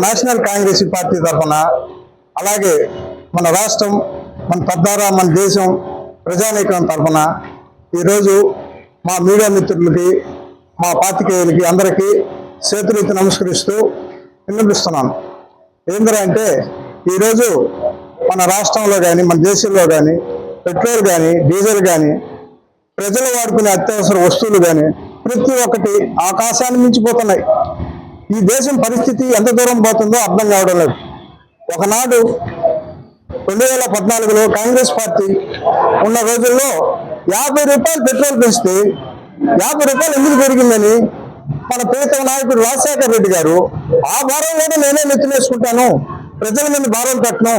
National Congress party తరఫున అలాగే మన రాష్ట్రం, మన తద్వారా మన దేశం ప్రజానీకం తరఫున ఈరోజు మా మీడియా మిత్రులకి, మా పాత్రికేయులకి అందరికీ చేతులెత్తి నమస్కరిస్తూ విన్నపిస్తున్నాను. ఏంటంటే ఈరోజు మన రాష్ట్రంలో కానీ మన దేశంలో కానీ పెట్రోల్ కానీ డీజిల్ కానీ ప్రజలు వాడుకునే అత్యవసర వస్తువులు కానీ ప్రతి ఒక్కటి ఆకాశాన్ని మించిపోతున్నాయి. ఈ దేశం పరిస్థితి ఎంత దూరం పోతుందో అర్థం కావడం లేదు. ఒకనాడు 2014లో కాంగ్రెస్ పార్టీ ఉన్న రోజుల్లో 50 రూపాయలు పెట్రోల్ పెంచితే 50 రూపాయలు ఎందుకు పెరిగిందని మన ప్రీతమ నాయకుడు రాజశేఖర రెడ్డి గారు ఆ భారం కూడా నేనే నెత్తినేసుకుంటాను, ప్రజల మీద భారం కట్టను,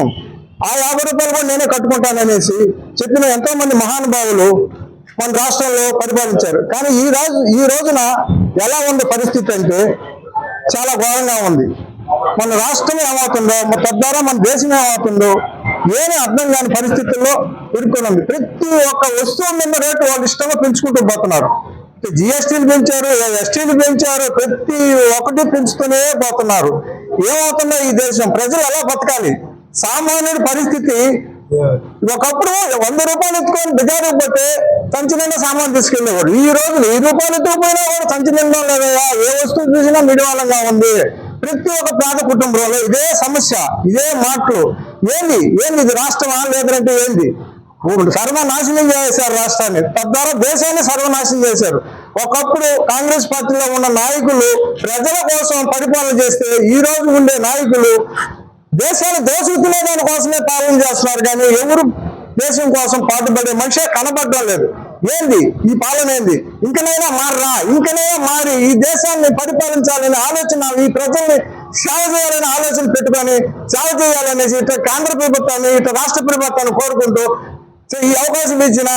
ఆ 50 రూపాయలు కూడా నేనే కట్టుకుంటాననేసి చెప్పిన ఎంతో మంది మహానుభావులు మన రాష్ట్రంలో పరిపాలించారు. కానీ ఈ రోజున ఎలా ఉంది పరిస్థితి అంటే చాలా ఘోరంగా ఉంది. మన రాష్ట్రం ఏమవుతుందో, తద్వారా మన దేశం ఏమవుతుందో ఏమీ అర్థం కాని పరిస్థితుల్లో ఇరుక్కుని ఉంది. ప్రతి ఒక్క వస్తువు మీద రేటు వాళ్ళు ఇష్టంగా పెంచుకుంటూ పోతున్నారు. జిఎస్టీలు పెంచారు, ఎస్టీలు పెంచారు, ప్రతి ఒక్కటి పెంచుతూనే పోతున్నారు. ఏమవుతుందో ఈ దేశం, ప్రజలు ఎలా బతకాలి? సామాన్యుడి పరిస్థితి ఒకప్పుడు 100 రూపాయలు ఎత్తుకొని బజారుకు పోతే సంచి నిండా సామాన్ తీసుకెళ్ళేవాడు. ఈ రోజు 1000 రూపాయలు ఎత్తుకుపోయినా కూడా సంచి నిండా లేదా ఏ వస్తువు చూసినా మిడివాళ్ళంగా ఉంది. ప్రతి ఒక్క పేద కుటుంబంలో ఇదే సమస్య, ఇదే మాటలు. ఏంది ఇది రాష్ట్రమా లేదంటే ఏంది? సర్వనాశనం చేశారు రాష్ట్రాన్ని, తద్వారా దేశాన్ని సర్వనాశనం చేశారు. ఒకప్పుడు కాంగ్రెస్ పార్టీలో ఉన్న నాయకులు ప్రజల కోసం పరిపాలన చేస్తే ఈ రోజు ఉండే నాయకులు దేశాన్ని దోచుకునే దాని కోసమే పాలన చేస్తున్నారు. కానీ ఎవరు దేశం కోసం పాటుపడే మనిషే కనబడడం లేదు. ఏంది ఈ పాలన? ఏంది? ఇంకనైనా మారి ఈ దేశాన్ని పరిపాలించాలనే ఆలోచన, ఈ ప్రజల్ని సేవ చేయాలనే ఆలోచన పెట్టుకొని సేవ చేయాలనేసి ఇటు కేంద్ర ప్రభుత్వాన్ని, ఇటు రాష్ట్ర ప్రభుత్వాన్ని కోరుకుంటూ ఈ అవకాశం ఇచ్చిన